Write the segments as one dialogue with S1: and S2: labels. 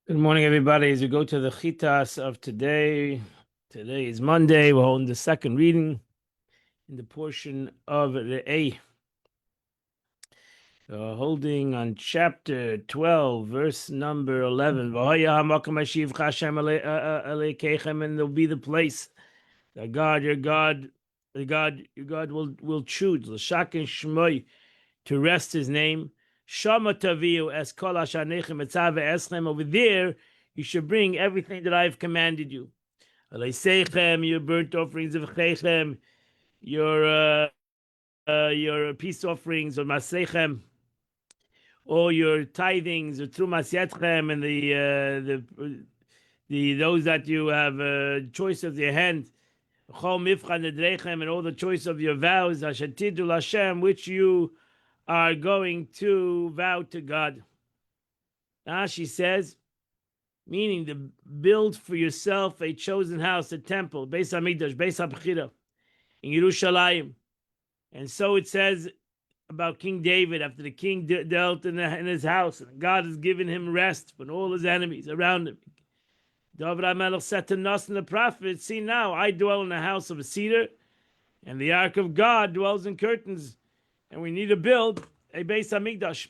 S1: Good morning, everybody. As we go to the Chitas of today, today is Monday. We're holding the second reading in the portion of the A. Holding on chapter 12, verse number 11. And there'll be the place that God, your God, your God will choose. L'shaken shmoy, to rest his name. Shama taviu es kol ashanechem etzave eschem. Over there, you should bring everything that I've commanded you. Aleisechem, your burnt offerings of chechem, your peace offerings or masechem, or your tithings or trumas yetchem, and the those that you have choice of your hand. Chol mifchan nedrechem, and all the choice of your vows, ashatidu Hashem, which you are going to vow to God. She says, meaning to build for yourself a chosen house, a temple, Beis Hamikdash, Beis HaBechira, in Yerushalayim. And so it says about King David, after the king dealt in his house, and God has given him rest from all his enemies around him. David HaMelech said to Nas and the prophet, see now, I dwell in a house of a cedar, and the ark of God dwells in curtains. And we need to build a Beis Hamikdash.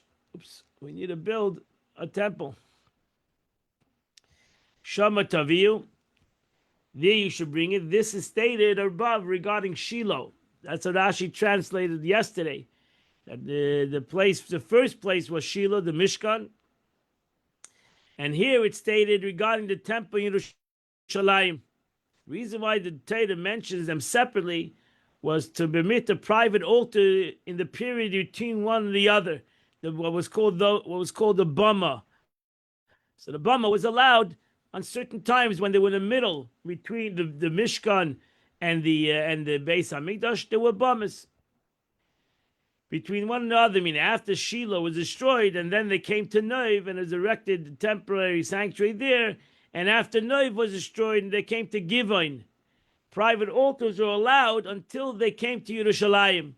S1: We need to build a temple. Shama Taviu, there you should bring it. This is stated above regarding Shiloh. That's what Rashi translated yesterday. That the first place was Shiloh, the Mishkan. And here it's stated regarding the temple in Yerushalayim. The reason why the Torah mentions them separately was to permit a private altar in the period between one and the other, what was called the Bama. So the Bama was allowed on certain times when they were in the middle between the Mishkan and the Beis Hamikdash. There were Bamas between one another. I mean, after Shiloh was destroyed, and then they came to Noiv and was erected a temporary sanctuary there. And after Noiv was destroyed, and they came to Givon, private altars were allowed until they came to Yerushalayim,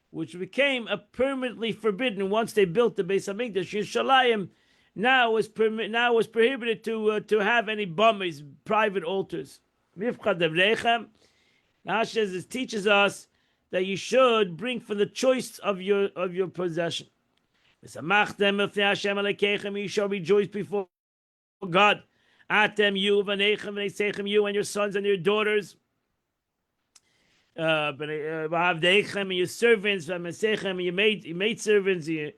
S1: which became a permanently forbidden once they built the Beis Hamikdash. Yerushalayim now was prohibited to have any bummies, private altars. Mifchad Devrechem. Rashi teaches us that you should bring for the choice of your possession. You shall rejoice before God. Atem, you, v'neichem, you and your sons and your daughters. And your servants, and your maid servants, and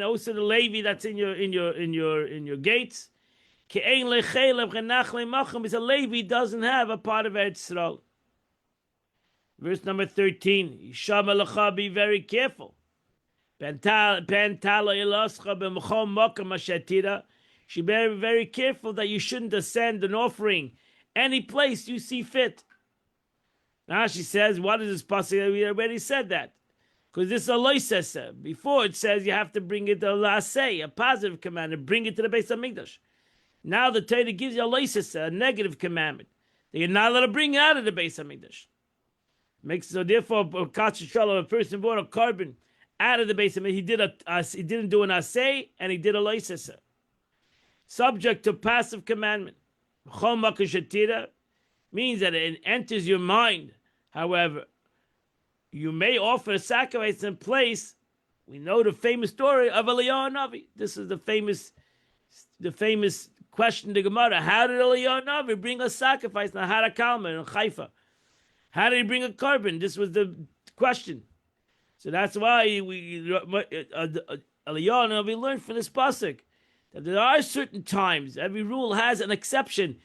S1: also the Levi that's in your gates. Because a Levi doesn't have a part of Eretz Yisrael. Verse number 13. Be very careful. She be very careful that you shouldn't ascend an offering any place you see fit. Now she says, what is this possible? We already said that. Because this is a loisesa. Before it says you have to bring it to laseh, a positive commandment, bring it to the Beis Hamikdash. Now the Torah gives you a loisesa, a negative commandment, that you're not allowed to bring it out of the Beis Hamikdash. So therefore, a person brought a carbon out of the Beis Hamikdash. He didn't do an aseh, and he did a loisesa. Subject to passive commandment. Means that it enters your mind. However, you may offer a sacrifice in place. We know the famous story of Eliyahu Navi. This is the famous question to Gemara. How did Eliyahu Navi bring a sacrifice in Har HaKalma in Haifa? How did he bring a carbon? This was the question. So that's why Eliyahu Navi learned from this pasuk that there are certain times. Every rule has an exception.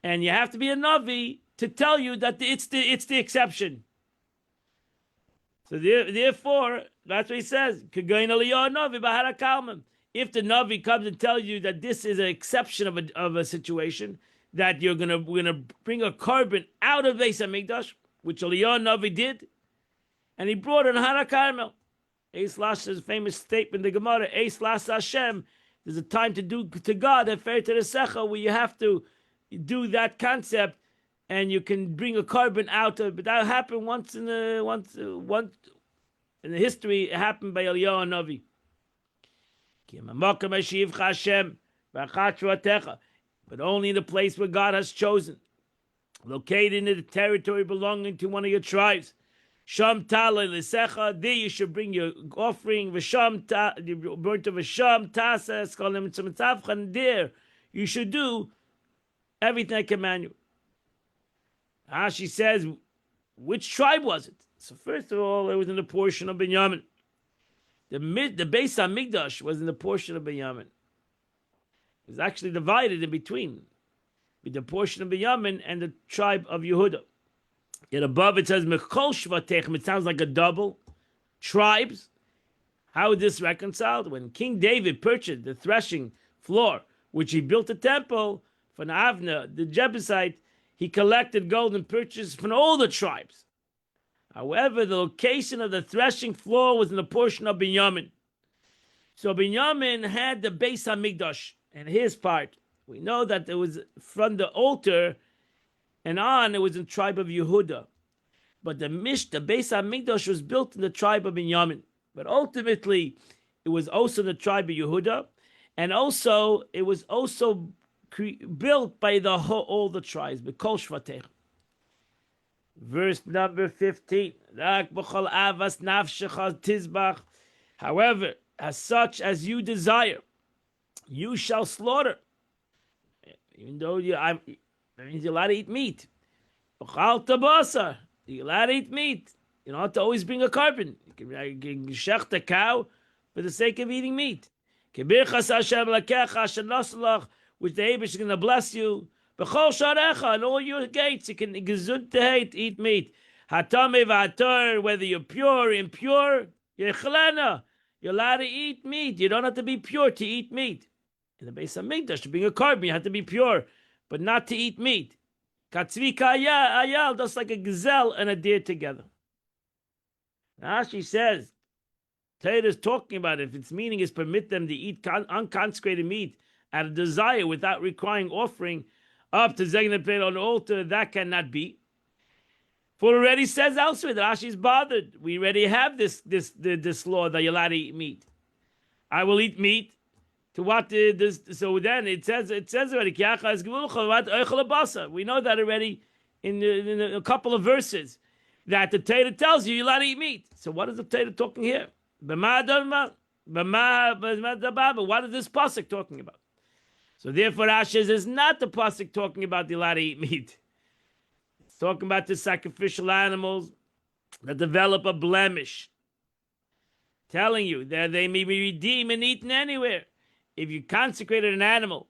S1: And you have to be a Navi to tell you that it's the exception. So therefore, that's what he says. If the Navi comes and tells you that this is an exception of a situation, that we're gonna bring a carbon out of Beis Hamikdash, which Eliyahu Navi did, and he brought it in Har HaKarmel. Eis Lash's famous statement in the Gemara, Eis Lash Hashem, there's a time to do to God, a fair to the Secha, where you have to do that concept, and you can bring a carbon out of it. But that happened once in the history. It happened by Eliyahu Navi. But only in the place where God has chosen, located in the territory belonging to one of your tribes. Sham tala lisecha. There you should bring your offering. V'sham ta, burnt of v'sham tasa eskalim tzimitzavchan. There you should do everything I command you. She says, which tribe was it? So first of all, it was in the portion of Binyamin. The Beis Hamikdash was in the portion of Binyamin. It was actually divided in between with the portion of Binyamin and the tribe of Yehuda. Yet above it says Mechol Shvatechem. It sounds like a double. Tribes. How is this reconciled? When King David purchased the threshing floor, which he built a temple for Avner, the Jebusite, he collected gold and purchased from all the tribes. However, the location of the threshing floor was in the portion of Binyamin. So Binyamin had the Beis Hamikdash, and his part, we know that it was from the altar and on, it was in the tribe of Yehuda. But the Beis Hamikdash was built in the tribe of Binyamin. But ultimately, it was also the tribe of Yehuda, and also it was also built by all the tribes. B'kol shvatech. Verse number 15. However, as such as you desire, you shall slaughter. Even though that means you're allowed to eat meat. You're allowed to eat meat. You don't have to always bring a carbon. You can shecht a cow for the sake of eating meat. Which the Abish is going to bless you. B'chol sharecha, in all your gates, you can eat meat. Hatame v'ator, whether you're pure or impure, you're allowed to eat meat. You don't have to be pure to eat meat. In the Beis Hamikdash, to bring a carbon, you have to be pure, but not to eat meat. Katzvika ayal, just like a gazelle and a deer together. Now she says, Torah is talking about it. If its meaning is permit them to eat unconsecrated meat out of desire without requiring offering up to Zegna Peit on the altar, that cannot be. For it already says elsewhere that Rashi is bothered. We already have this law that you're allowed to eat meat. I will eat meat. To what so then it says already. We know that already in a couple of verses that the Torah tells you you're allowed to eat meat. So what is the Torah talking here? What is this pasuk talking about? So therefore, Rashi is not the pasuk talking about the allowed to eat meat. It's talking about the sacrificial animals that develop a blemish, telling you that they may be redeemed and eaten anywhere. If you consecrated an animal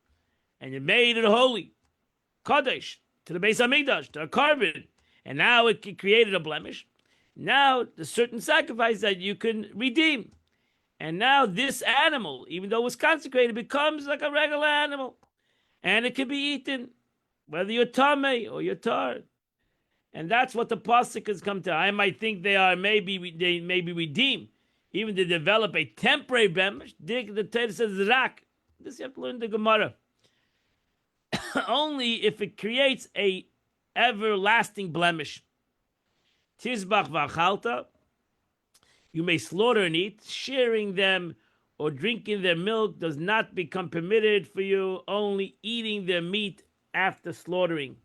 S1: and you made it holy, Kodesh, to the Beis Hamikdash, to a carbon, and now it created a blemish, now the certain sacrifice that you can redeem. And now this animal, even though it was consecrated, becomes like a regular animal. And it can be eaten, whether you're tamei or you're tar. And that's what the pasuk has come to. I might think they may be redeemed, even to develop a temporary blemish. The Torah says rak. This you have to learn the Gemara. Only if it creates a everlasting blemish. Tizbach v'achalta. You may slaughter and eat. Sharing them or drinking their milk does not become permitted for you. Only eating their meat after slaughtering.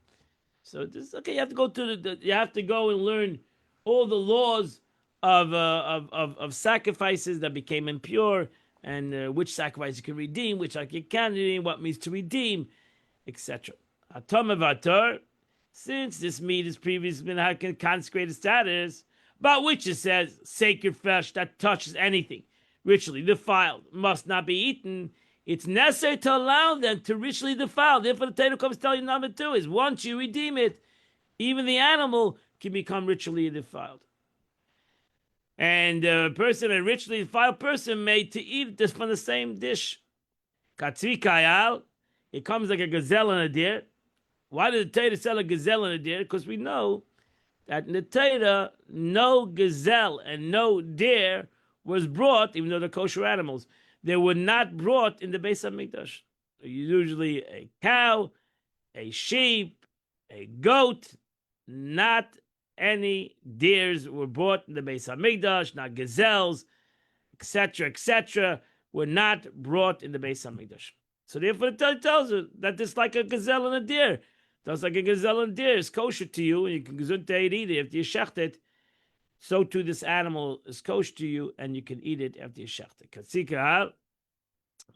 S1: So this okay. You have to go to you have to go and learn all the laws of sacrifices that became impure, and which sacrifice you can redeem, which you can redeem, what means to redeem, etc. Atom of atar, since this meat has previously been had consecrated status, about which it says sacred flesh that touches anything ritually defiled must not be eaten. It's necessary to allow them to ritually defile. Therefore, the Torah comes to tell you number 2 is once you redeem it, even the animal can become ritually defiled. And a ritually defiled person made to eat this from the same dish. Katzvi kayal, it comes like a gazelle and a deer. Why did the Torah sell a gazelle and a deer? Because we know that in the Torah, no gazelle and no deer was brought, even though they're kosher animals, they were not brought in the Beis Hamikdash. Usually a cow, a sheep, a goat, not any deers were brought in the Beis Hamikdash, not gazelles, etc., etc. were not brought in the Beis Hamikdash. So therefore, it tells you that it's like a gazelle and a deer. Just like a gazelle and deer is kosher to you, and you can eat it after you shecht it. So too, this animal is kosher to you, and you can eat it after you shecht it. Katzika,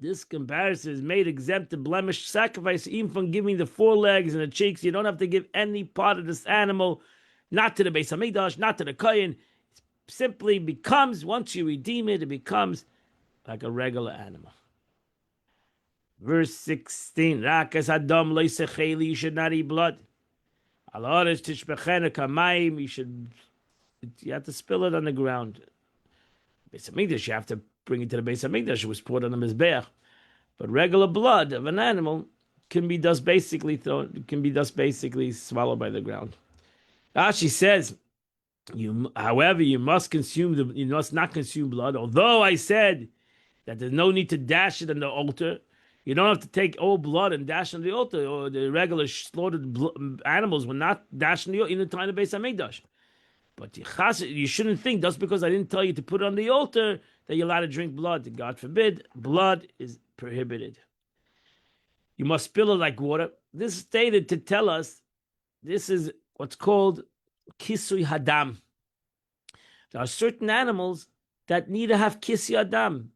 S1: this comparison is made exempt to blemish sacrifice, even from giving the forelegs and the cheeks. You don't have to give any part of this animal, not to the Beis Hamikdash, not to the Kohen. It simply becomes, once you redeem it, it becomes like a regular animal. Verse 16, Rakas Adam Leisecheli, you should not eat blood. Alaris Tishbechena Kamayim, you have to spill it on the ground. Beis Hamikdash, you have to bring it to the Beis Hamikdash. It was poured on the Mizbeach. But regular blood of an animal can be thus basically swallowed by the ground. Rashi says, however, you must not consume blood. Although I said that there's no need to dash it on the altar, you don't have to take all blood and dash on the altar. Or the regular slaughtered animals were not dashed on the altar in the time of Beis Hamikdash. But you shouldn't think just because I didn't tell you to put it on the altar that you're allowed to drink blood. God forbid, blood is prohibited. You must spill it like water. This is stated to tell us this is what's called kisui hadam. There are certain animals that need to have kisui hadam.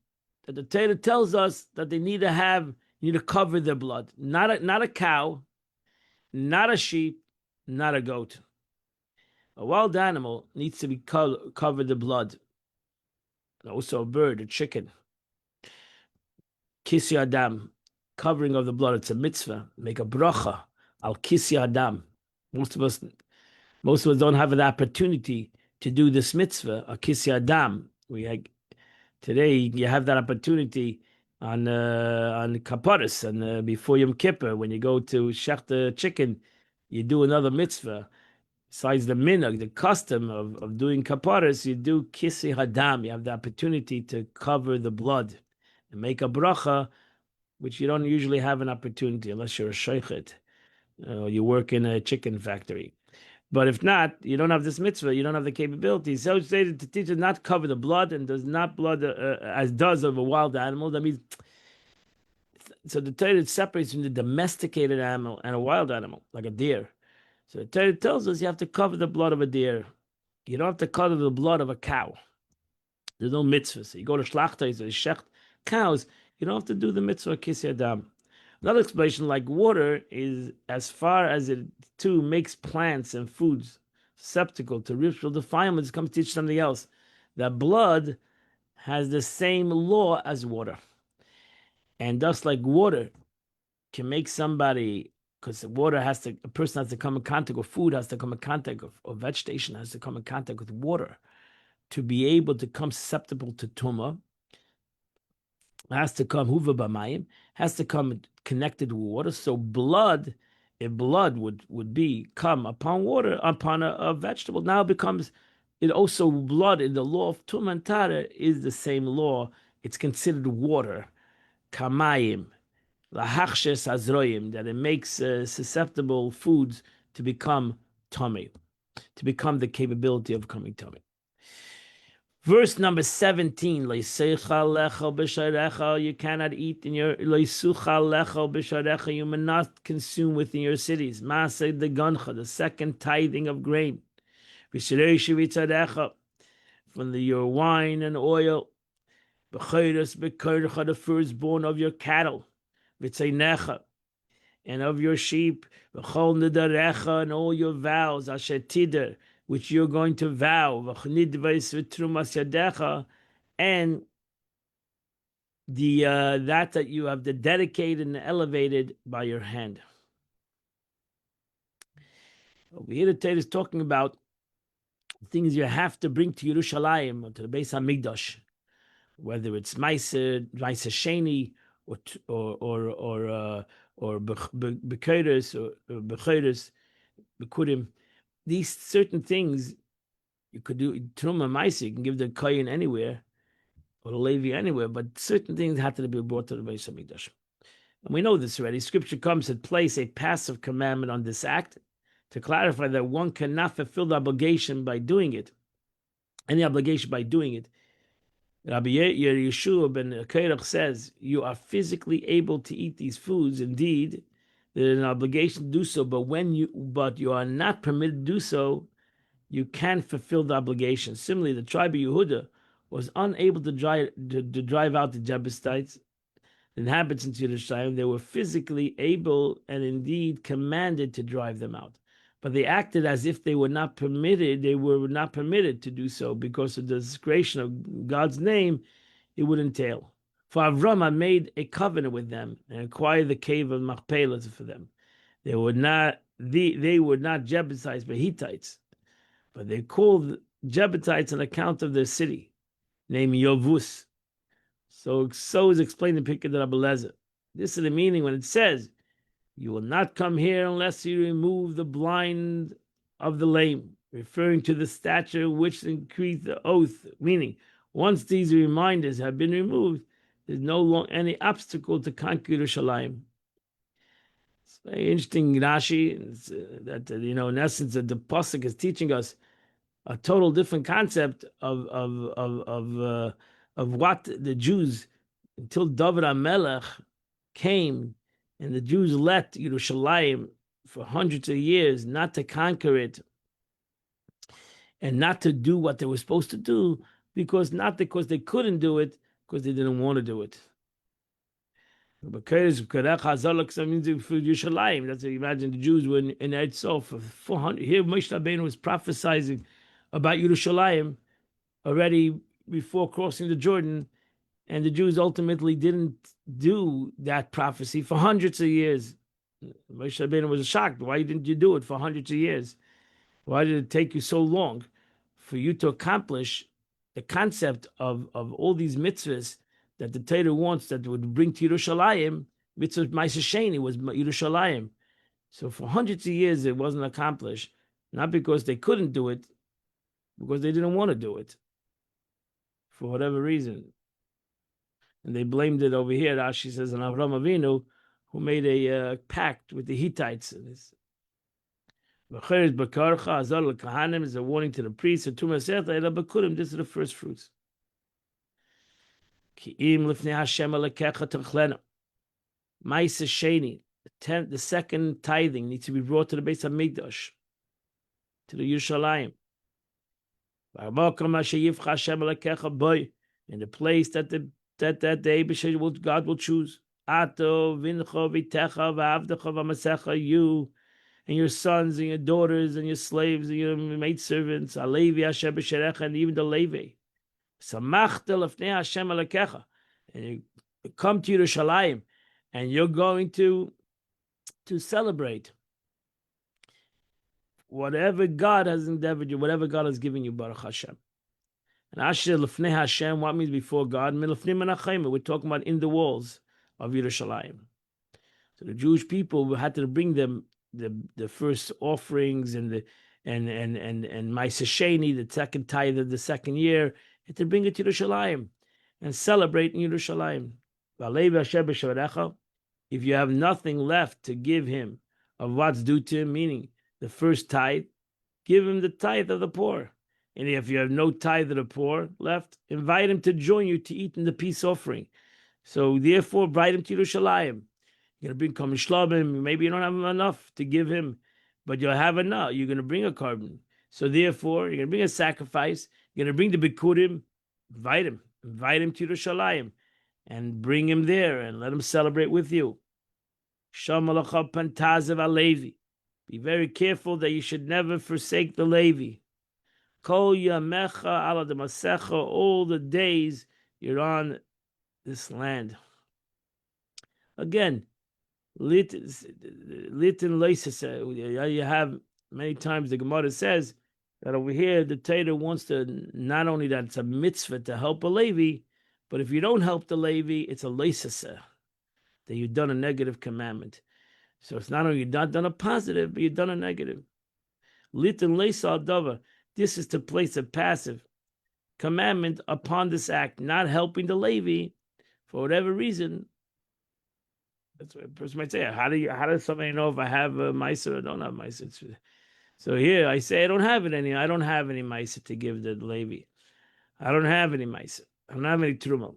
S1: That the Torah tells us that they need to cover their blood. Not a cow, not a sheep, not a goat. A wild animal needs to be covered the blood. And also a bird, a chicken. Kisui hadam, covering of the blood. It's a mitzvah. Make a bracha al kisui hadam. Most of us don't have the opportunity to do this mitzvah, a kisui hadam. Today you have that opportunity on Kaparis and before Yom Kippur when you go to shech the chicken, you do another mitzvah. Besides the minhag, the custom of doing Kaparis, you do kisui hadam. You have the opportunity to cover the blood and make a bracha, which you don't usually have an opportunity unless you're a sheichet or you work in a chicken factory. But if not, you don't have this mitzvah, you don't have the capability. So it's stated to teach not cover the blood and does not blood as does of a wild animal. That means, so the Torah separates from the domesticated animal and a wild animal, like a deer. So the Torah tells us you have to cover the blood of a deer. You don't have to cover the blood of a cow. There's no mitzvah. So you go to shlachta, so you shecht cows, you don't have to do the mitzvah kisui hadam. Another explanation, like water, is as far as it too makes plants and foods susceptible to ritual defilements, comes to teach something else. That blood has the same law as water. And just like water can make somebody, because a person has to come in contact with food, has to come in contact with, or vegetation has to come in contact with water to be able to come susceptible to tumah. Has to come huva b'mayim, has to come connected with water. So blood, if blood would be come upon water, upon a vegetable, now becomes it also blood in the law of tumah and tara is the same law. It's considered water, kamayim, lahachshes azroyim, that it makes susceptible foods to become tummy, to become the capability of becoming tummy. Verse number 17, you cannot eat in your, you may not consume within your cities. Maaseh the gancha, the second tithing of grain. From your wine and oil. The firstborn of your cattle. And of your sheep. And all your vows. Which you're going to vow, and the that you have the dedicated and elevated by your hand. Over here, the Torah is talking about things you have to bring to Yerushalayim or to the Beis Hamikdash, whether it's Ma'aser Sheni or Bekeres or Becheres, Bekurim. These certain things you could do Truma Maisa, you can give the Kohen anywhere or the Levi anywhere, but certain things have to be brought to the Beis Hamikdash. And we know this already. Scripture comes to place a passive commandment on this act to clarify that one cannot fulfill the obligation by doing it, any obligation by doing it, Rabbi Yeshua ben Kairach says, you are physically able to eat these foods. Indeed, there's an obligation to do so, but you are not permitted to do so. You can fulfill the obligation. Similarly, the tribe of Yehuda was unable to drive out the Jebusites, the inhabitants into Yerushalayim. They were physically able and indeed commanded to drive them out, but they acted as if they were not permitted. They were not permitted to do so because of the desecration of God's name it would entail. For Avram made a covenant with them and acquired the cave of Machpelah for them. They were not Jebusites but Hittites, but they called Jebusites on account of their city, named Yovus. So is explained in Pikad Rabbi Lezer. This is the meaning when it says, you will not come here unless you remove the blind of the lame, referring to the stature which increased the oath, meaning once these reminders have been removed, there's no longer any obstacle to conquer Yerushalayim. It's very interesting, Rashi, that in essence, the pasuk is teaching us a total different concept of what the Jews, until David HaMelech came and the Jews let Yerushalayim for hundreds of years not to conquer it and not to do what they were supposed to do, not because they couldn't do it, because they didn't want to do it. That's what you imagine the Jews were in Eretz for 400. Here Moshe Rabbeinu was prophesying about Yerushalayim already before crossing the Jordan, and the Jews ultimately didn't do that prophecy for hundreds of years. Moshe Rabbeinu was shocked. Why didn't you do it for hundreds of years? Why did it take you so long for you to accomplish the concept of all these mitzvahs that the Torah wants that would bring to Yerushalayim? Mitzvah Ma'aseh Sheni was Yerushalayim. So for hundreds of years it wasn't accomplished, not because they couldn't do it, because they didn't want to do it for whatever reason. And they blamed it over here. Rashi says on Avraham Avinu, who made a pact with the Hittites. This is a warning to the priests. This is the first fruits. The second tithing needs to be brought to the Beis Hamikdash, to the Yerushalayim. In the place that God will choose. You and your sons and your daughters and your slaves and your maidservants, and even the Levi. And you come to Yerushalayim and you're going to celebrate whatever God has endeavored you, whatever God has given you, Baruch Hashem. And Asher Lefnei Hashem, what means before God? We're talking about in the walls of Yerushalayim. So the Jewish people had to bring them the first offerings and Ma'aseh Sheni, the second tithe of the second year, and to bring it to Yerushalayim and celebrate in Yerushalayim. If you have nothing left to give him of what's due to him, meaning the first tithe, give him the tithe of the poor. And if you have no tithe of the poor left, invite him to join you to eat in the peace offering. So therefore, invite him to Yerushalayim. You're going to bring Korban Shlomim. Maybe you don't have enough to give him, but you'll have enough. You're going to bring a carbon. So therefore, you're going to bring a sacrifice. You're going to bring the Bikurim. Invite him to Yerushalayim and bring him there and let him celebrate with you. Be very careful that you should never forsake the Levi. Kol yamecha ala demasecha, all the days you're on this land. Again, lit and loisese. You have many times the Gemara says that over here the Torah wants to, not only that it's a mitzvah to help a Levi, but if you don't help the Levi, it's a loisese, that you've done a negative commandment. So it's not only you've not done a positive, but you've done a negative. Lit and loisa adava. This is to place a passive commandment upon this act, not helping the Levi for whatever reason. That's what a person might say. How does somebody know if I have a meiser or don't have meiser? So here I say I don't have any meiser to give the Levi. I don't have any meiser. I don't have any truma.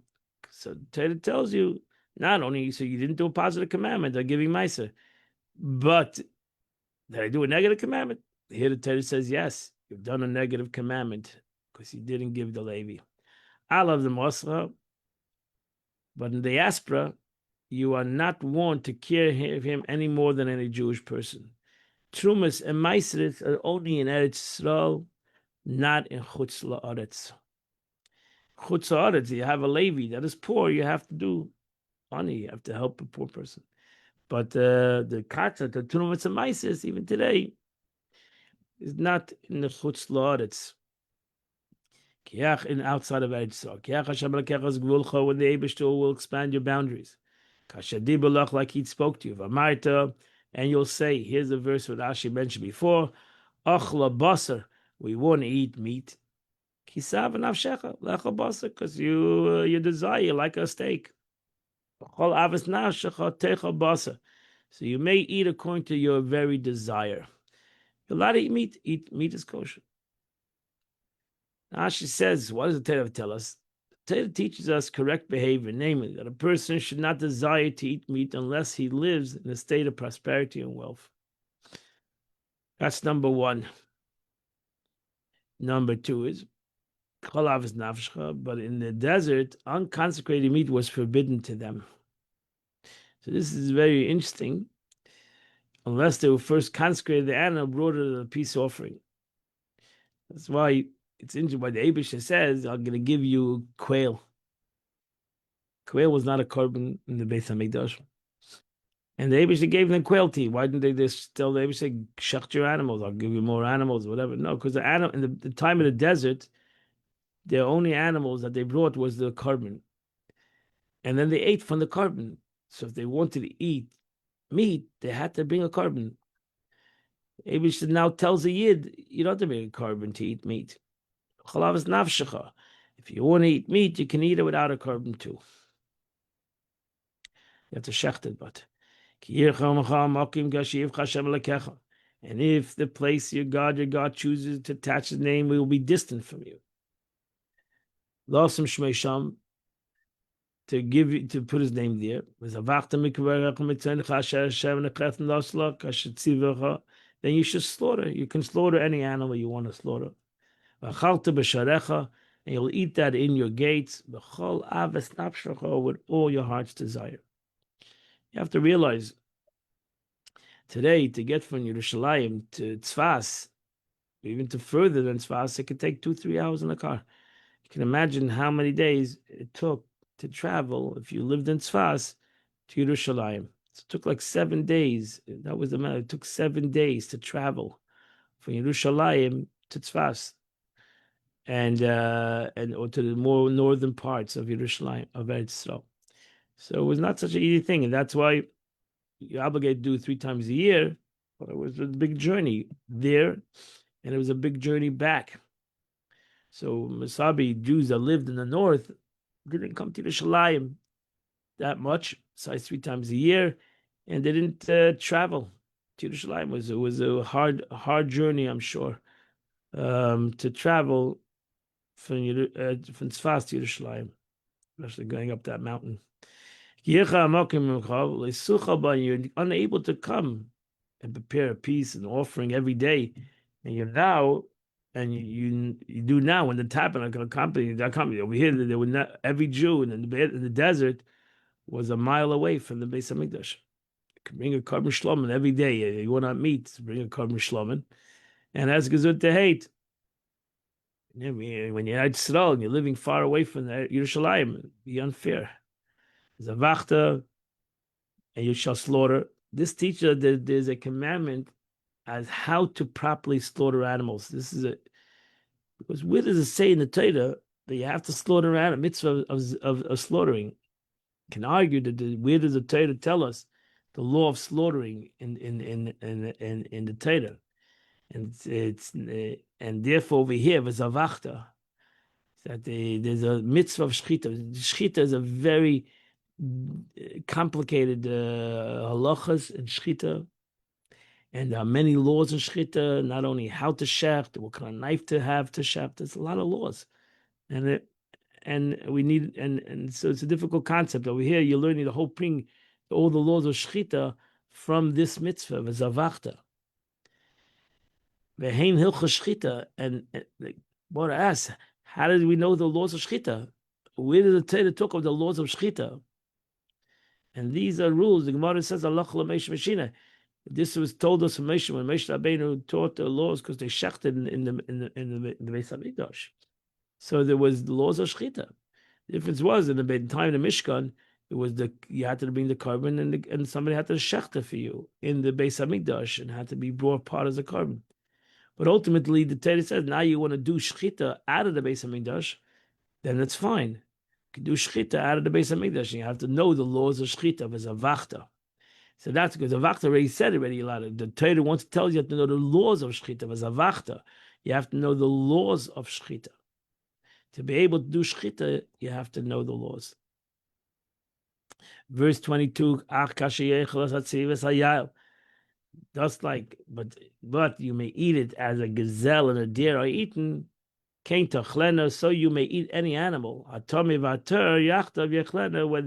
S1: So Torah tells you not only so you didn't do a positive commandment of giving meiser, but did I do a negative commandment? Here the Torah says yes, you've done a negative commandment because you didn't give the Levi. I love the Mosra, but in the diaspora, you are not warned to care of him any more than any Jewish person. Trumas and Maisrit are only in Eretz Yisrael, not in Chutz La'aretz. Chutz La'aretz, you have a Levi that is poor, you have to do money, you have to help a poor person. But the Katza, the Trumas and Maisrit, even today, is not in the Chutz La'aretz. Kiach in outside of Eretz Yisrael. Kiach Hashem Elokechas Gvulcha, when the Eibishter will expand your boundaries. Kashadibalach, like he spoke to you. Vamarta, and you'll say, here's the verse what Rashi mentioned before. Achla basar, we want to eat meat. Kisav nafshecha lecha basar, because you desire, you like a steak. Chol avas nafshecha techa basar. So you may eat according to your very desire. You're allowed to eat meat is kosher. Rashi says, what does the Torah tell us? The Torah teaches us correct behavior, namely that a person should not desire to eat meat unless he lives in a state of prosperity and wealth. That's number one. Number two is chalav is nafshcha, but in the desert, unconsecrated meat was forbidden to them. So this is very interesting. Unless they were first consecrated, the animal brought it as a peace offering. That's why it's interesting why the Eibishter says, I'm going to give you quail. Quail was not a korban in the Beis HaMikdash. And the Eibishter gave them quail tea. Why didn't they just tell the Eibishter, shuck your animals, I'll give you more animals, whatever? No, because the animal in the time of the desert, the only animals that they brought was the korban. And then they ate from the korban. So if they wanted to eat meat, they had to bring a korban. Eibishter now tells a Yid, you don't have to bring a korban to eat meat. Chalav is nafshecha. If you want to eat meat, you can eat it without a korban too. You have to shecht it, but. And if the place your God chooses to attach his name, we will be distant from you. Losam shmeisham, to give you, to put his name there. Then you should slaughter. You can slaughter any animal you want to slaughter. And you'll eat that in your gates with all your heart's desire. You have to realize today to get from Yerushalayim to Tzfas, even to further than Tzfas, it could take 2-3 hours in a car. You can imagine how many days it took to travel if you lived in Tzfas to Yerushalayim. It took like 7 days. That was the matter. It took 7 days to travel from Yerushalayim to Tzfas. And or to the more northern parts of Yerushalayim, of Eretz Yisrael. So it was not such an easy thing, and that's why you're obligated to do 3 times a year. Well, it was a big journey there, and it was a big journey back. So Masabi Jews that lived in the north didn't come to Yerushalayim that much, besides 3 times a year, and they didn't travel to Yerushalayim. It was a hard journey, I'm sure, to travel from Tzfas to Yerushalayim, especially going up that mountain. You're unable to come and prepare a peace and offering every day, and you do now when the tabernacle company over here, they would not, every Jew in the desert was a mile away from the Beis HaMikdash. You can bring a korban shlomen every day. You want to meet, bring a korban shlomen, and that's gezut to hate. When you're at Yisrael and you're living far away from Yerushalayim, it'd be unfair. There's a vachta, and you shall slaughter. This teaches that there's a commandment as how to properly slaughter animals. This is because where does it say in the Torah that you have to slaughter animals? Mitzvah of slaughtering. You can argue that where does the Torah tell us the law of slaughtering in the Torah? And therefore over here there's a vachta that there's a mitzvah of shchita. Shchita is a very complicated halachas in shchita, and there are many laws in shchita. Not only how to shecht, what kind of knife to have to shecht. There's a lot of laws, and and we need and so it's a difficult concept. Over here, you're learning the whole thing, all the laws of shchita from this mitzvah, v'zavachta. Ve'hein hilcha shchita, and what I ask, how did we know the laws of shchita? Where did the Torah talk of the laws of shchita? And these are rules. The Gemara says, Allah l'meish meshina. This was told us from Moshe when Moshe Rabbeinu taught the laws because they shechted in the Beis Hamikdash. So there was the laws of shchita. The difference was in the time of the Mishkan, it was you had to bring the carbon and somebody had to shechta for you in the Beis Hamikdash and had to be brought part as a carbon. But ultimately, the Torah says now you want to do shchita out of the Beis Hamikdash, then it's fine. You can do shchita out of the Beis Hamikdash. And you have to know the laws of shchita as a vachta. So that's because the vachta already said already a lot. The Torah wants to tell you have to know the laws of shchita as a vachta. You have to know the laws of shchita. To be able to do shchita, you have to know the laws. Verse 22, just like, but you may eat it as a gazelle and a deer are eaten, so you may eat any animal. Whether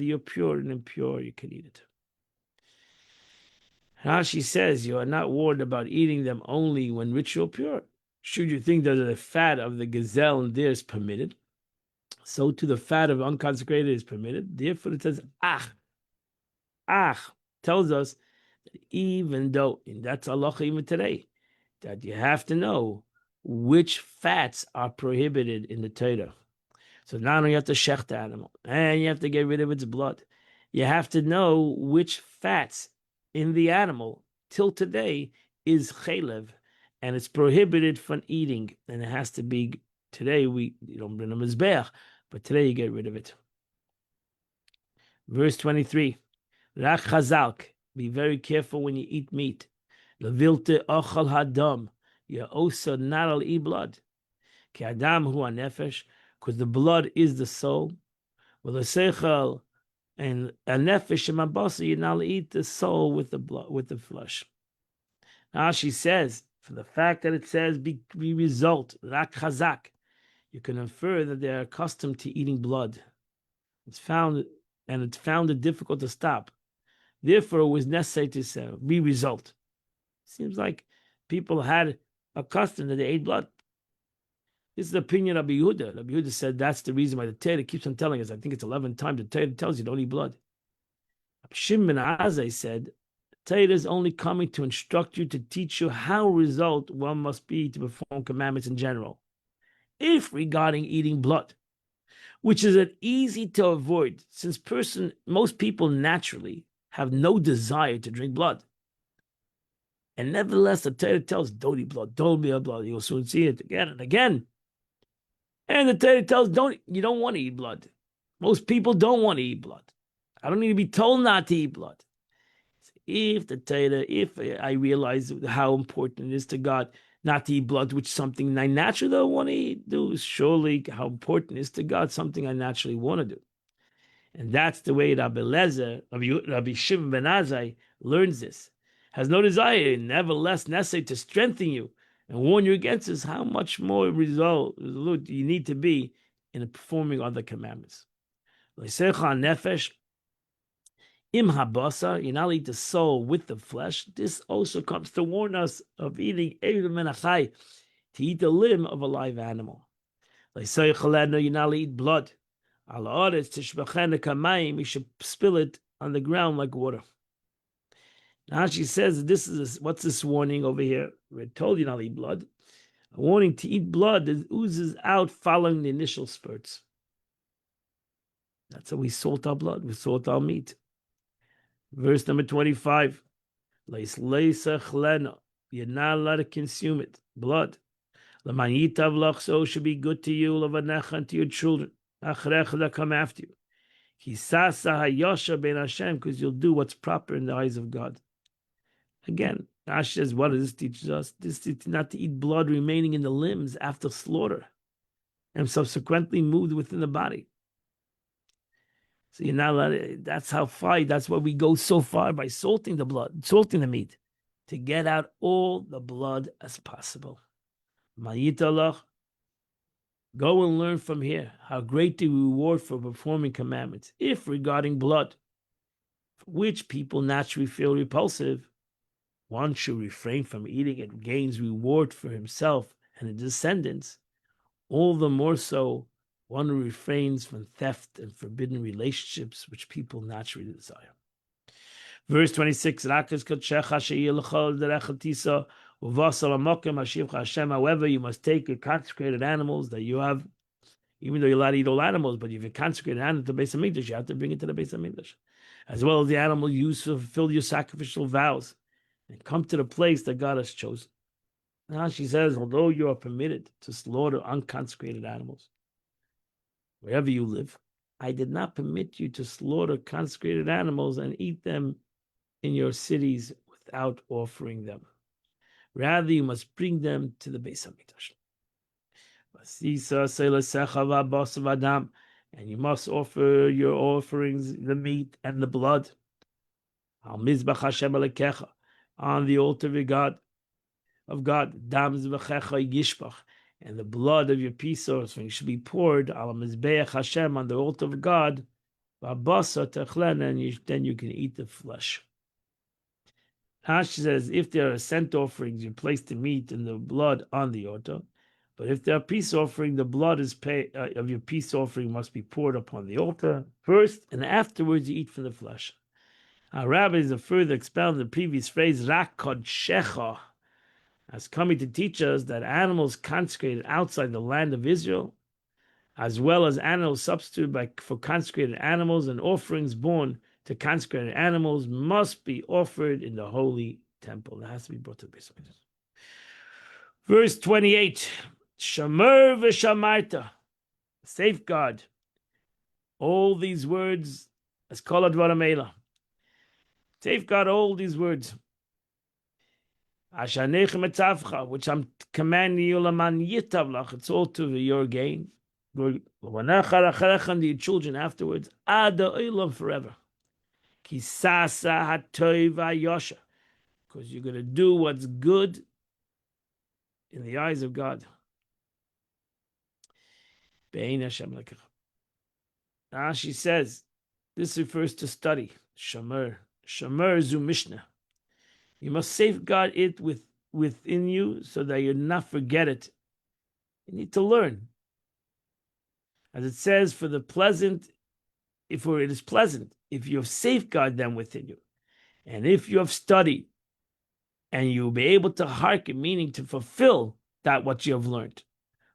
S1: you're pure and impure, you can eat it. Rashi says you are not warned about eating them only when ritual pure. Should you think that the fat of the gazelle and deer is permitted, so too the fat of unconsecrated is permitted. Therefore it says, tells us that even though, and that's halacha even today, that you have to know which fats are prohibited in the Torah. So not only you have to shecht the animal, and you have to get rid of its blood, you have to know which fats in the animal till today is chaylev, and it's prohibited from eating, and it has to be today. You don't bring a mizbeach, but today you get rid of it. Verse 23, Rak chazalk, be very careful when you eat meat. Levilte ochal hadam, you also not al eat blood. Ki adam hu anefesh, because the blood is the soul. Well, the seichel and a nefesh and mabasa, you not eat the soul with the blood, with the flesh. Now she says, for the fact that it says be result, rak chazak, you can infer that they're accustomed to eating blood. It's found it difficult to stop. Therefore, it was necessary to say, be result. Seems like people had a custom that they ate blood. This is the opinion of Rabbi Yehuda. Rabbi Yehuda said that's the reason why the Torah keeps on telling us. I think it's 11 times the Torah tells you don't eat blood. Shimon ben Azai said, Torah is only coming to instruct you, to teach you how result one must be to perform commandments in general. If regarding eating blood, which is easy to avoid, since most people naturally have no desire to drink blood. And nevertheless, the Torah tells, don't eat blood, don't eat blood. You'll soon see it again and again. And the Torah tells, you don't want to eat blood. Most people don't want to eat blood. I don't need to be told not to eat blood. If I realize how important it is to God not to eat blood, which is something I naturally don't want to do, surely how important it is to God, something I naturally want to do. And that's the way Rabbi Shimon ben Azai learns this. Has no desire, nevertheless necessary to strengthen you and warn you against this, how much more resolute you need to be in performing other commandments. Nefesh, im habasa, you not eat the soul with the flesh. This also comes to warn us of eating to eat the limb of a live animal. You not eat blood. You should spill it on the ground like water. Now she says, what's this warning over here? We're told you not eat blood. A warning to eat blood that oozes out following the initial spurts. That's how we salt our blood, we salt our meat. Verse number 25. You're not allowed to consume it. Blood. So it should be good to you, and to your children. That come after you. Because you'll do what's proper in the eyes of God. Again, Ash says, what does this teach us? This is not to eat blood remaining in the limbs after slaughter and subsequently moved within the body. So you're not allowed, that's why we go so far by salting the meat, to get out all the blood as possible. Go and learn from here how great the reward for performing commandments. If regarding blood, which people naturally feel repulsive, one should refrain from eating it, gains reward for himself and his descendants. All the more so, one who refrains from theft and forbidden relationships which people naturally desire. Verse 26, however, you must take your consecrated animals that you have, even though you're allowed to eat all animals, but if you consecrate an animal to the Beis Hamikdash, you have to bring it to the Beis Hamikdash, as well as the animal used to fulfill your sacrificial vows and come to the place that God has chosen. Now she says, although you are permitted to slaughter unconsecrated animals, wherever you live, I did not permit you to slaughter consecrated animals and eat them in your cities without offering them. Rather, you must bring them to the Beis Hamikdash. And you must offer your offerings, the meat and the blood, on the altar of God, and the blood of your peace offering should be poured on the altar of God, and then you can eat the flesh. Rashi says, if there are scent offerings, you place the meat and the blood on the altar. But if there are peace offering, the blood of your peace offering must be poured upon the altar first, and afterwards you eat from the flesh. Our rabbis have further expounded the previous phrase, Rak Kodshecha, as coming to teach us that animals consecrated outside the land of Israel, as well as animals substituted for consecrated animals and offerings born to consecrated animals, must be offered in the holy temple. It has to be brought to the Beis Hamikdash. Verse 28, Shamer v'shamarta, safeguard. All these words, as kol advarim eila. Safeguard all these words. Asher neichem etzavcha, which I'm commanding you, laman yitavlach, it's all to your gain. And your children afterwards, ad ha'olam, forever. Kisasa hatoiv ha'yosha, because you're going to do what's good in the eyes of God. She says, this refers to study. Shamer. Shamer zu Mishnah. You must safeguard it within you so that you not forget it. You need to learn. As it says, for the pleasant, for it is pleasant, if you have safeguarded them within you. And if you have studied, and you'll be able to hearken, meaning to fulfill that what you have learned.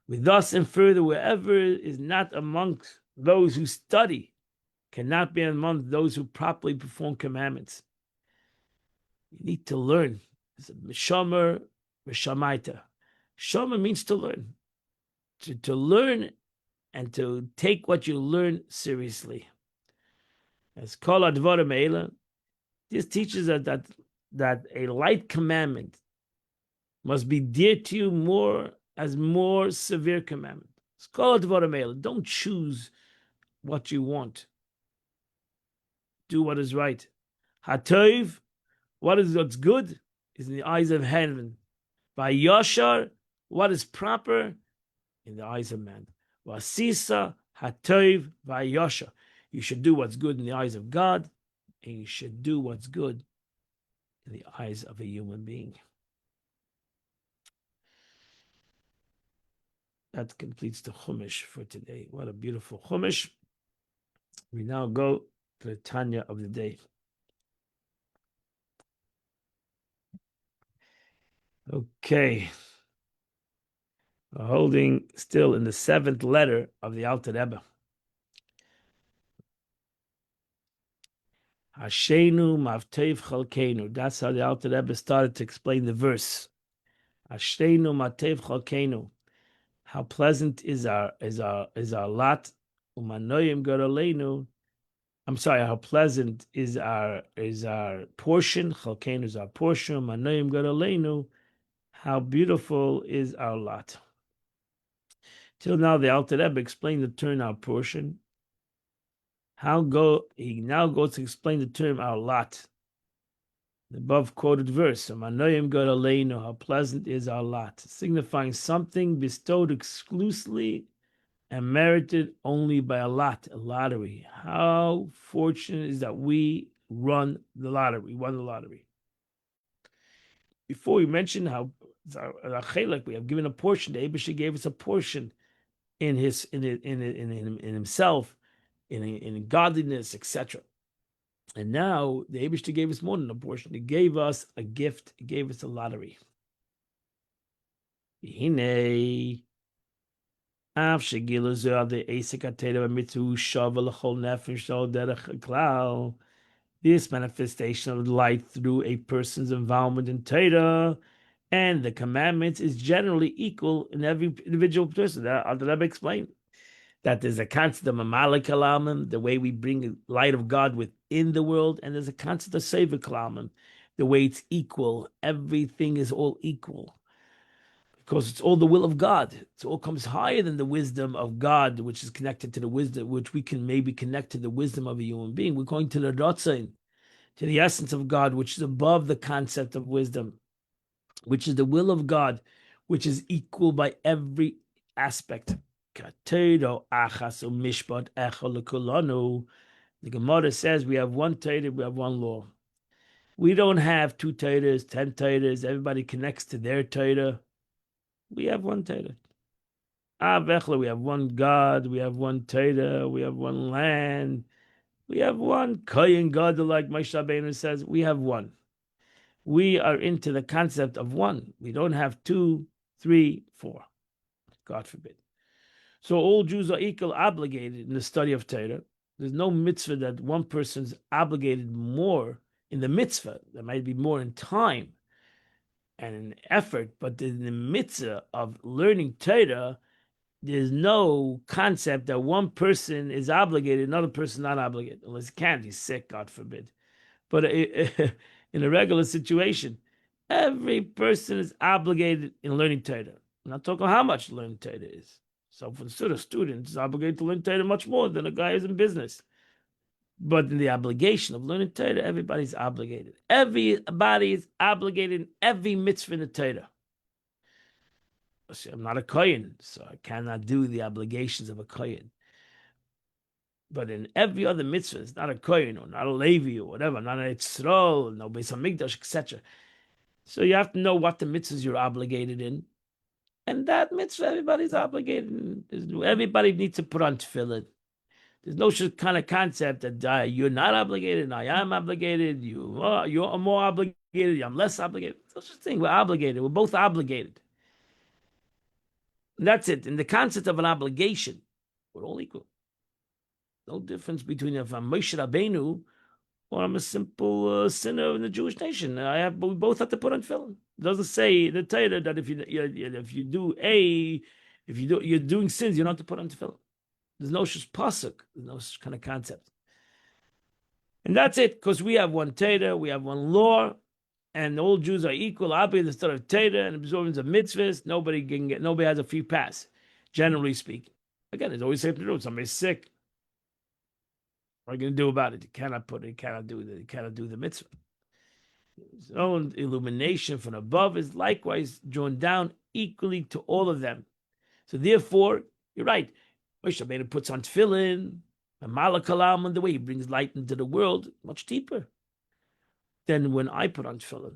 S1: With us and further, wherever is not amongst those who study, cannot be among those who properly perform commandments. You need to learn. It's a Shomer v'shamaita. Shomer means to learn. To learn and to take what you learn seriously. As kol advarim eila, this teaches us that a light commandment must be dear to you more severe commandment. It's kol advarim eila. Don't choose what you want. Do what is right. Hatov, what's good is in the eyes of heaven. By Yashar, what is proper in the eyes of man. Vasisa hatov vayasha. You should do what's good in the eyes of God, and you should do what's good in the eyes of a human being. That completes the Chumash for today. What a beautiful Chumash. We now go to the Tanya of the day. Okay. We're holding still in the 7th letter of the Alter Rebbe. Hashenu mavtev chalkenu. That's how the Alter Rebbe started to explain the verse. Hashenu mavtev chalkenu. How pleasant is our lot. Umanoyim garaleinu. I'm sorry. How pleasant is our portion. Chalkenu is our portion. Umanoyim garaleinu. How beautiful is our lot. Till now, the Alter Rebbe explained the term our portion. He now goes to explain the term our lot. The above quoted verse, how pleasant is our lot, signifying something bestowed exclusively and merited only by a lottery. How fortunate is that we run the lottery. We won the lottery. Before we mentioned how we have given a portion. The Eibusha gave us a portion in himself, in godliness, etc. And now the Eibusha gave us more than a portion. He gave us a gift. He gave us a lottery. This manifestation of light through a person's involvement in Torah and the commandments is generally equal in every individual person. That the Rebbe explained that there's a concept of Mamalik Kalamim, the way we bring the light of God within the world, and there's a concept of Sefer Kalamim, the way it's equal. Everything is all equal. Because it's all the will of God. It all comes higher than the wisdom of God, which is connected to the wisdom, which we can maybe connect to the wisdom of a human being. We're going to the Ratzain, to the essence of God, which is above the concept of wisdom, which is the will of God, which is equal by every aspect. The Gemara says we have one Torah, we have one law. We don't have 2 Torahs, 10 Torahs. Everybody connects to their Torah. We have one Torah. We have one God, we have one Torah, we have one land, we have one Kohen Gadol, like Moshe Rabbeinu says, we have one. We are into the concept of one. We don't have 2, 3, 4. God forbid. So all Jews are equal obligated in the study of Torah. There's no mitzvah that one person's obligated more in the mitzvah. There might be more in time and an effort, but in the mitzvah of learning Torah, there's no concept that one person is obligated, another person not obligated, unless he can't, he's sick, God forbid. But in a regular situation, every person is obligated in learning Torah. I'm not talking how much learning Torah is. So for the student is obligated to learn Torah much more than a guy who's in business. But in the obligation of learning Torah, everybody's obligated. Everybody is obligated in every mitzvah in the Torah. I'm not a Kohen, so I cannot do the obligations of a Kohen. But in every other mitzvah, it's not a Kohen or not a Levi or whatever, not a Yitzrol, no Beis HaMikdash, etc. So you have to know what the mitzvahs you're obligated in. And that mitzvah, everybody's obligated in. Everybody needs to put on tefillin. There's no kind of concept that you're not obligated and I am obligated. You're more obligated. I'm less obligated. No such thing. We're obligated. We're both obligated. And that's it. In the concept of an obligation, we're all equal. No difference between if I'm Moshe Rabbeinu or I'm a simple sinner in the Jewish nation. We both have to put on tefillin. It doesn't say in the Torah that if you're doing sins, you don't have to put on tefillin. There's no such pasuk. There's no such kind of concept. And that's it, because we have one Torah, we have one law, and all Jews are equal. Obviously, the study of Torah and observance of mitzvahs, nobody has a free pass, generally speaking. Again, it's always safe to do. Somebody's sick. What are you going to do about it? You cannot do the mitzvah. His own illumination from above is likewise drawn down equally to all of them. So therefore, you're right. Moshe Rabbeinu puts on tefillin, and malakalam, and the way he brings light into the world, much deeper than when I put on tefillin.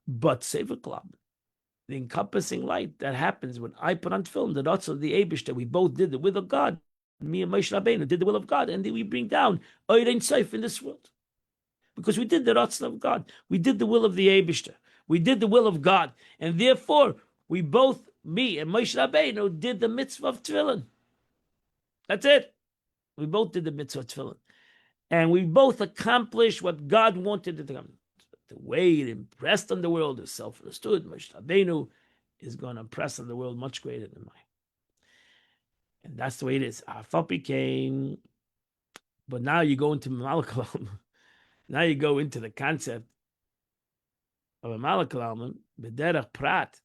S1: But Sefer Kalam, the encompassing light that happens when I put on tefillin, the Ratzon of the Eibush, that we both did the will of God. Me and Moshe Rabbeinu did the will of God, and then we bring down Ohr Ein Sof in this world. Because we did the Ratzon of God. We did the will of the Eibush. We did the will of God. And therefore, we both, me and Moshe Rabbeinu, did the mitzvah of tefillin. That's it. We both did the mitzvah of tefillin. And we both accomplished what God wanted to come. The way it impressed on the world is self-understood. Moshe Rabbeinu is going to impress on the world much greater than mine. And that's the way it is. Afal became, but now you go into Malakalam. Now you go into the concept of a Malakalam, B'derech Prat.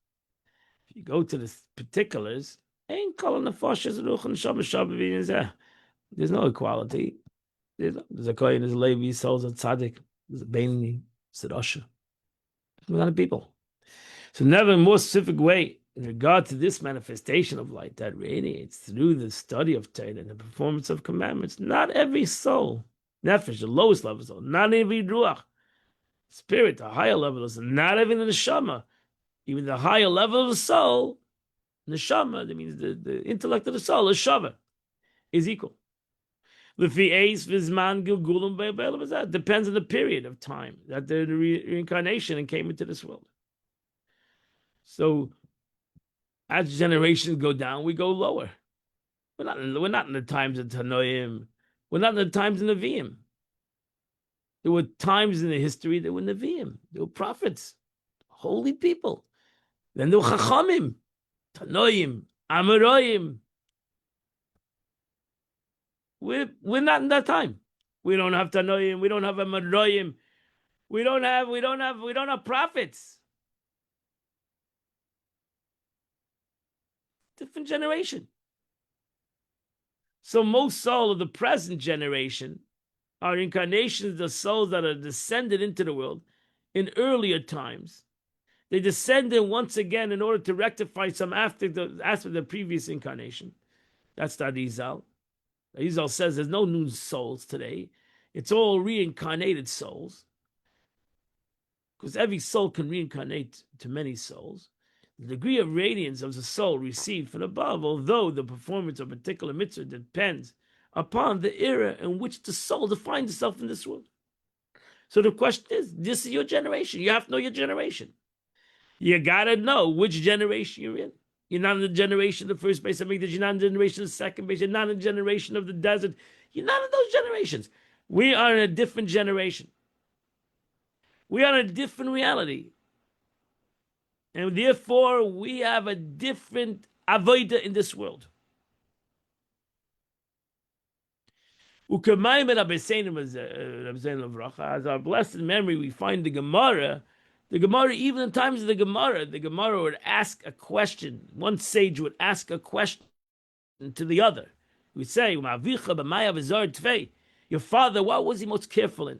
S1: If you go to the particulars, there's no equality. There's a Kohen, there's a Levi, souls a Tzaddik, there's a Beinoni, there's a Rasha. There's a lot of people. So never in a more specific way, in regard to this manifestation of light that radiates through the study of Torah and the performance of commandments, not every soul, nefesh, the lowest level soul, not every ruach, spirit, the higher level of soul, not even the neshama, even the higher level of the soul, neshama, that means the intellect of the soul, is shava, is equal. Depends on the period of time that the reincarnation came into this world. So, as generations go down, we go lower. We're not in the times of Tanoim. We're not in the times of Nevi'im. There were times in the history there were Nevi'im. There were prophets, holy people. Then there were Chachamim, Tanoim, Amoraim. We're not in that time. We don't have Tanoim. We don't have Amoraim. We don't have prophets. Different generation. So most souls of the present generation are incarnations of souls that are descended into the world in earlier times. They descended once again in order to rectify some aspect of the previous incarnation. That's the Arizal. Arizal says there's no new souls today. It's all reincarnated souls. Because every soul can reincarnate to many souls. The degree of radiance of the soul received from above, although the performance of a particular mitzvah depends upon the era in which the soul defines itself in this world. So the question is, this is your generation. You have to know your generation. You got to know which generation you're in. You're not in the generation of the first base of Mikdash. You're not in the generation of the second base. You're not in the generation of the desert. You're not in those generations. We are in a different generation. We are in a different reality. And therefore, we have a different avodah in this world. As our blessed memory, we find the Gemara, even in times of the Gemara would ask a question. One sage would ask a question to the other. He would say, your father, what was he most careful in?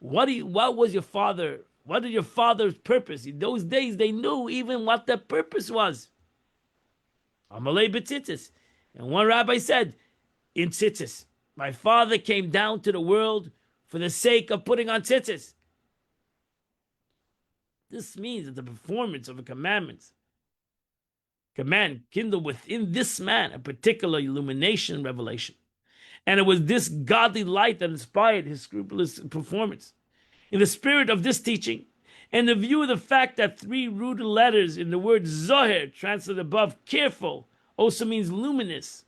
S1: What was your father? What is your father's purpose? In those days, they knew even what their purpose was. Amalei b'tzitzis. And one rabbi said, in tzitzis, my father came down to the world for the sake of putting on tzitzis. This means that the performance of the commandments command kindled within this man a particular illumination and revelation. And it was this godly light that inspired his scrupulous performance. In the spirit of this teaching, and the view of the fact that 3 rooted letters in the word Zohar, translated above, careful, also means luminous,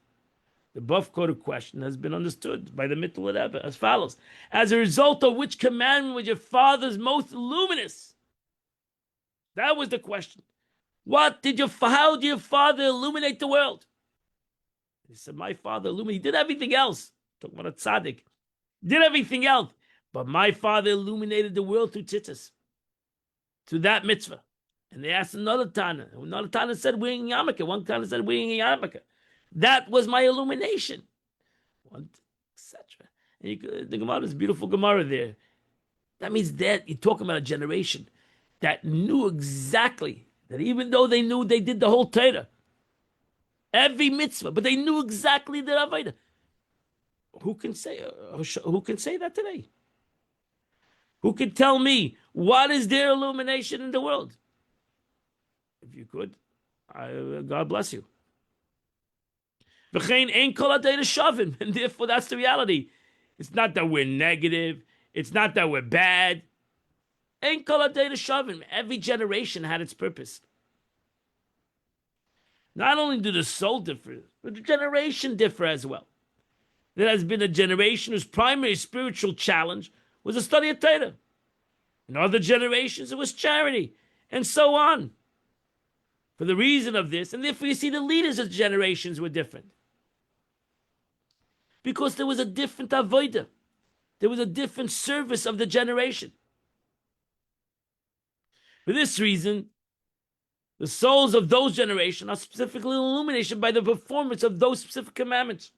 S1: the above quoted question has been understood by the Mittel Rebbe as follows: as a result of which commandment was your father's most luminous? That was the question. How did your father illuminate the world? He said, my father illuminated. He did everything else. Talking about a tzaddik. Did everything else. But my father illuminated the world through tzitzis, through that mitzvah. And they asked another Tana. Another Tana said wearing a yarmulke. One Tana said wearing a yarmulke. That was my illumination. Etc. And the Gemara is beautiful Gemara there. That means that you're talking about a generation that knew exactly, that even though they knew they did the whole Torah, every mitzvah, but they knew exactly the Avodah. Who can say that today? Who can tell me what is their illumination in the world? If you could, God bless you. And therefore, that's the reality. It's not that we're negative. It's not that we're bad. Every generation had its purpose. Not only do the soul differ, but the generation differ as well. There has been a generation whose primary spiritual challenge was the study of Torah. In other generations, it was charity, and so on. For the reason of this, and therefore you see the leaders of generations were different. Because there was a different avodah. There was a different service of the generation. For this reason, the souls of those generations are specifically illuminated by the performance of those specific commandments.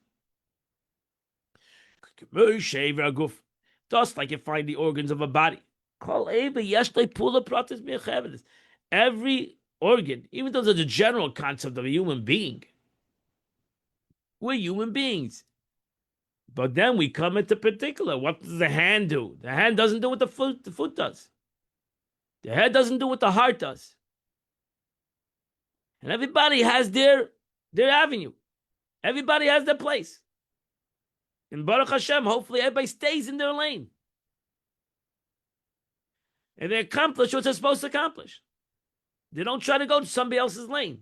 S1: Just like you find the organs of a body. Every organ, even though there's a general concept of a human being. We're human beings. But then we come into particular. What does the hand do? The hand doesn't do what the foot does. The head doesn't do what the heart does. And everybody has their avenue. Everybody has their place. And Baruch Hashem, hopefully everybody stays in their lane. And they accomplish what they're supposed to accomplish. They don't try to go to somebody else's lane.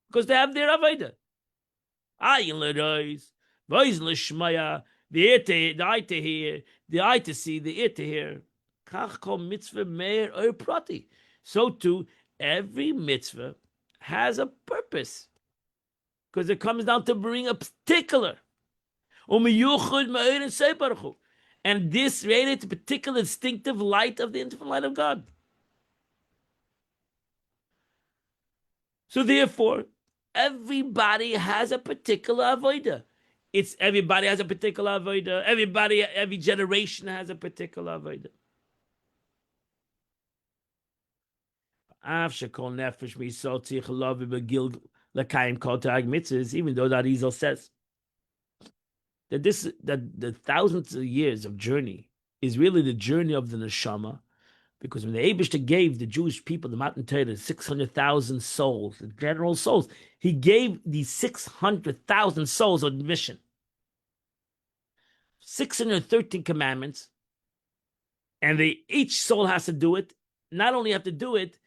S1: Because they have their avodah. Ayin l'rois, v'oz l'shmaya, the eye to hear, the eye to see, the ear to hear. Kach kol mitzvah meir or prati. So too, every mitzvah has a purpose. Because it comes down to bring a particular. And this radiates a particular instinctive light of the infinite light of God. So therefore, everybody has a particular avodah. It's everybody has a particular avodah. Every generation has a particular avodah. Even though that Arizal says that the thousands of years of journey is really the journey of the neshama, because when the Eibishter gave the Jewish people the Matan Torah 600,000 souls, the general souls, he gave these 600,000 souls on mission. 613 commandments, and each soul has to do it. Not only have to do it,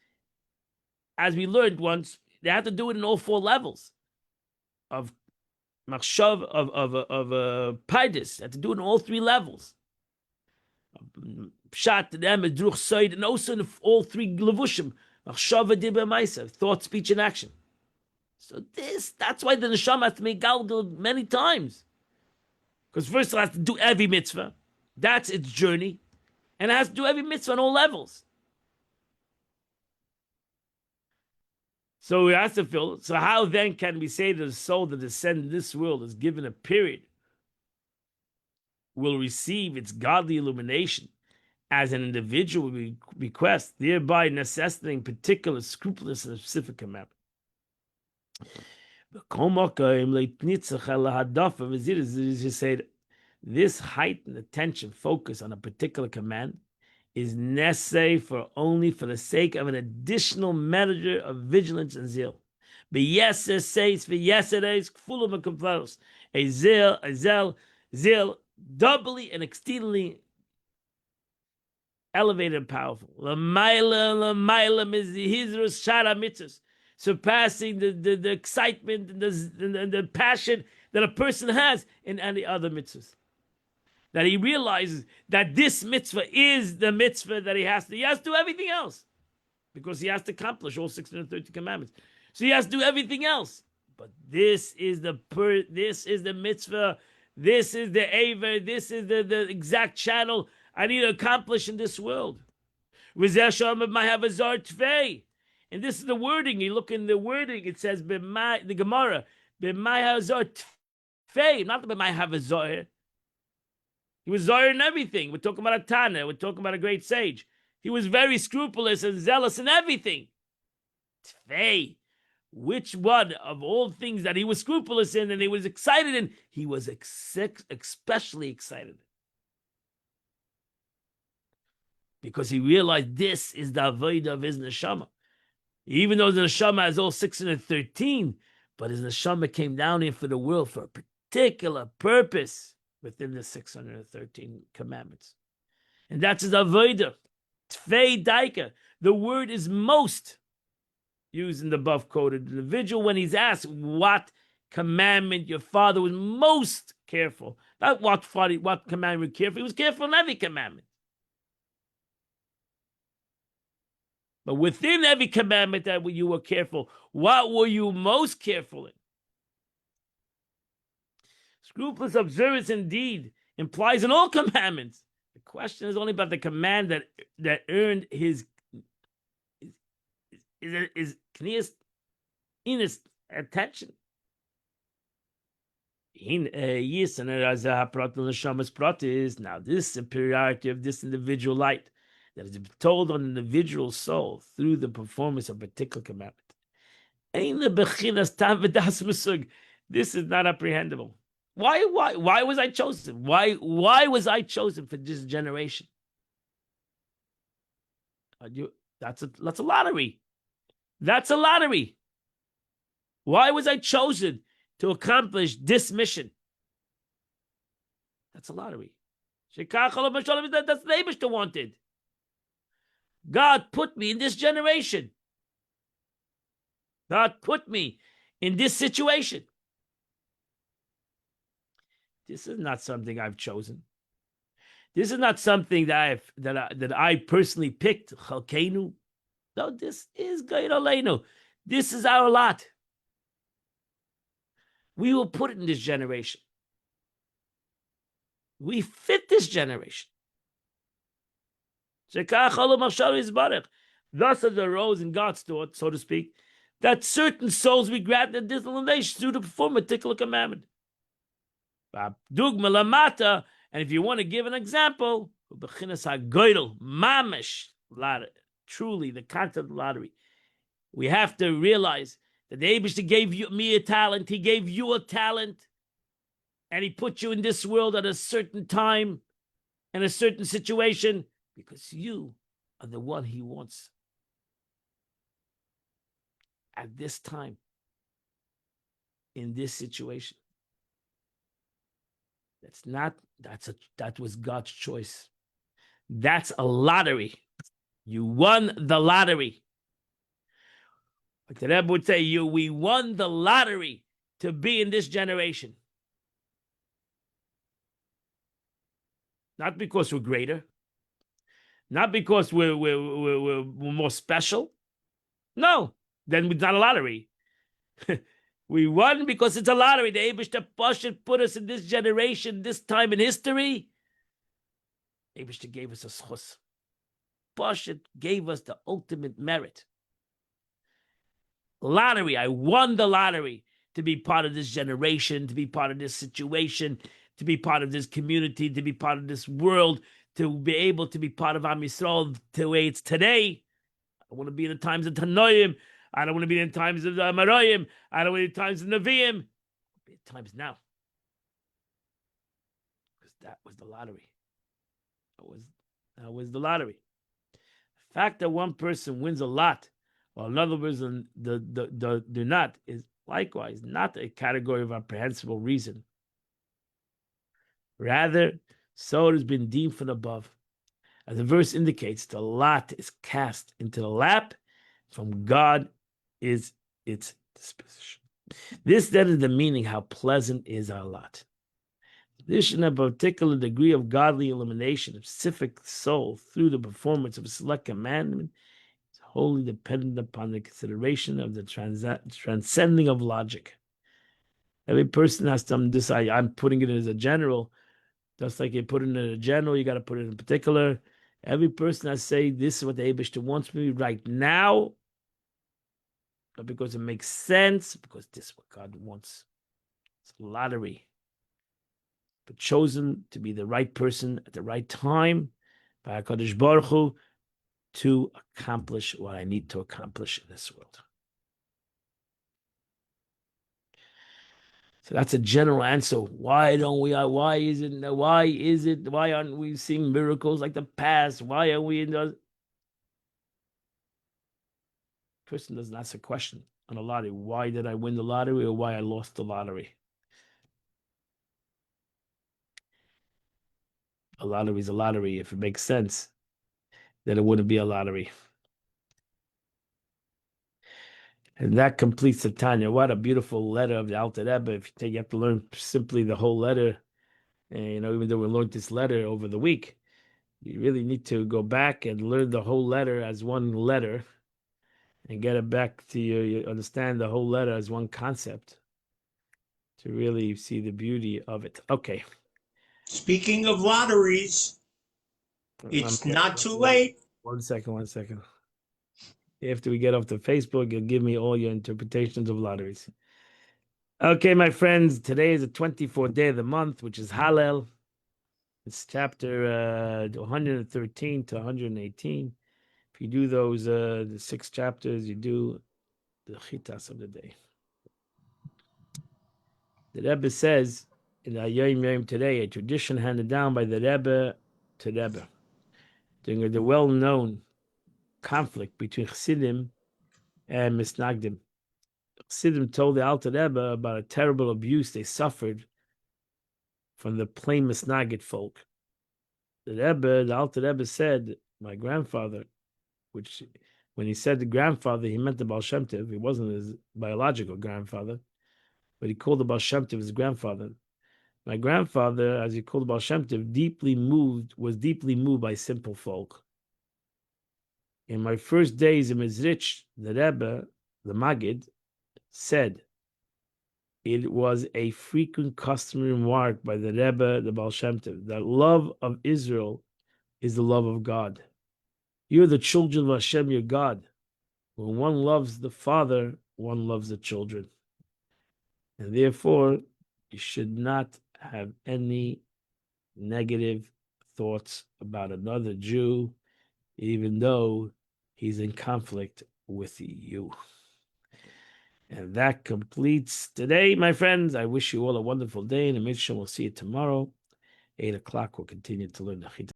S1: as we learned once, they have to do it in all four levels of machshav, of paitis. They have to do it in all three levels. Pshat, emes, druch, soid, and also in all three levushim. Machshava, dibur, ma'aser, thought, speech, and action. So that's why the neshama has to make galgal many times. Because first it has to do every mitzvah. That's its journey. And it has to do every mitzvah on all levels. So we have to feel. So how then can we say that the soul that descends in this world is given a period, will receive its godly illumination as an individual request, thereby necessitating particular scrupulous and specific commandment? This heightened attention, focus on a particular command, is necessary only for the sake of an additional measure of vigilance and zeal. B'yeser says, v'yeser full of a completos, a zeal, doubly and exceedingly elevated and powerful. L'mayla mizhizrus shara mitzvahs, surpassing the excitement and the passion that a person has in any other mitzvahs. That he realizes that this mitzvah is the mitzvah that he has to do everything else, because he has to accomplish all 630 commandments. So he has to do everything else. But this is the mitzvah, this is the aver, this is the exact channel I need to accomplish in this world. And this is the wording. You look in the wording, it says the Gemara, not the b'may havazor. He was Zohar in everything. We're talking about a Tana. We're talking about a great sage. He was very scrupulous and zealous in everything. Tfei, which one of all things that he was scrupulous in and he was excited in, he was especially excited. Because he realized this is the avodah of his neshama. Even though the neshama has all 613, but his neshama came down here for the world for a particular purpose within the 613 commandments. And that's his avodah. Tfei daika. The word is most used in the above quoted individual when he's asked what commandment your father was most careful. Not what commandment was careful. He was careful in every commandment. But within every commandment that you were careful, what were you most careful in? Scrupulous observance indeed implies in all commandments. The question is only about the command that earned his attention. Now this superiority of this individual light that is told on an individual soul through the performance of a particular commandment. This is not apprehendable. Why was I chosen? Why was I chosen for this generation? That's a lottery. That's a lottery. Why was I chosen to accomplish this mission? That's a lottery. That's the Eibishter wanted. God put me in this generation. God put me in this situation. This is not something I've chosen. This is not something that I personally picked. Chalkeinu. No, this is Gayr Aleinu. This is our lot. We will put it in this generation. We fit this generation. Thus as arose in God's thought, so to speak, that certain souls be granted inclination through to perform a particular commandment. And if you want to give an example, truly the concept of lottery, we have to realize that the Eibishter gave me a talent, he gave you a talent, and he put you in this world at a certain time, in a certain situation, because you are the one he wants at this time, in this situation. That was God's choice. That's a lottery. You won the lottery. Like the Rebbe would say, we won the lottery to be in this generation. Not because we're greater, not because we're more special. No, then it's not a lottery. We won because it's a lottery. The Eibishter Pashat put us in this generation, this time in history. Eibishter gave us a schus. Pashat gave us the ultimate merit. Lottery. I won the lottery to be part of this generation, to be part of this situation, to be part of this community, to be part of this world, to be able to be part of Am Yisrael the way it's today. I want to be in the times of Tanoim. I don't want to be in times of the Amarayim. I don't want to be in times of Nevi'im. I'll be in times now. Because that was the lottery. That was the lottery. The fact that one person wins a lot while another person do not is likewise not a category of apprehensible reason. Rather, so it has been deemed from above. As the verse indicates, the lot is cast into the lap. From God is its disposition. This then is the meaning how pleasant is our lot. This in a particular degree of godly illumination of specific soul through the performance of a select commandment is wholly dependent upon the consideration of the transcending of logic. Every person has to decide, I'm putting it as a general. Just like you put it in a general, you got to put it in particular. Every person has to say, this is what the Eibishter wants me right now, not because it makes sense, because this is what God wants. It's a lottery. But chosen to be the right person at the right time by HaKadosh Baruch Hu to accomplish what I need to accomplish in this world. So that's a general answer. Why aren't we seeing miracles like the past? Why are we in the person doesn't ask a question on a lottery? Why did I win the lottery or why I lost the lottery? A lottery is a lottery. If it makes sense, then it wouldn't be a lottery. And that completes the Tanya. What a beautiful letter of the Alter Rebbe. If you have to learn simply the whole letter, and even though we learned this letter over the week, you really need to go back and learn the whole letter as one letter, and get it back to you understand the whole letter as one concept to really see the beauty of it. Okay.
S2: Speaking of lotteries, it's not too late.
S1: One second. After we get off the Facebook, you'll give me all your interpretations of lotteries. Okay, my friends, today is the 24th day of the month, which is Hallel. It's chapter 113 to 118. If you do those the 6 chapters, you do the chitas of the day. The Rebbe says in the Yom Yom today, a tradition handed down by the Rebbe to Rebbe during the well-known conflict between Chassidim and Misnagdim. Chassidim told the Alter Rebbe about a terrible abuse they suffered from the plain Misnagid folk. The Alter Rebbe said, my grandfather, which when he said the grandfather, he meant the Baal Shem Tov. He wasn't his biological grandfather, but he called the Baal Shem Tov his grandfather. My grandfather, as he called the Baal Shem Tov, was deeply moved by simple folk. In my first days in Mizrich, the Rebbe, the Maggid, said it was a frequent customary remark by the Rebbe, the Baal Shem Tov, that love of Israel is the love of God. You're the children of Hashem, your God. When one loves the father, one loves the children. And therefore, you should not have any negative thoughts about another Jew, even though he's in conflict with you. And that completes today, my friends. I wish you all a wonderful day, and we'll see you tomorrow. 8 o'clock, we'll continue to learn the Chita.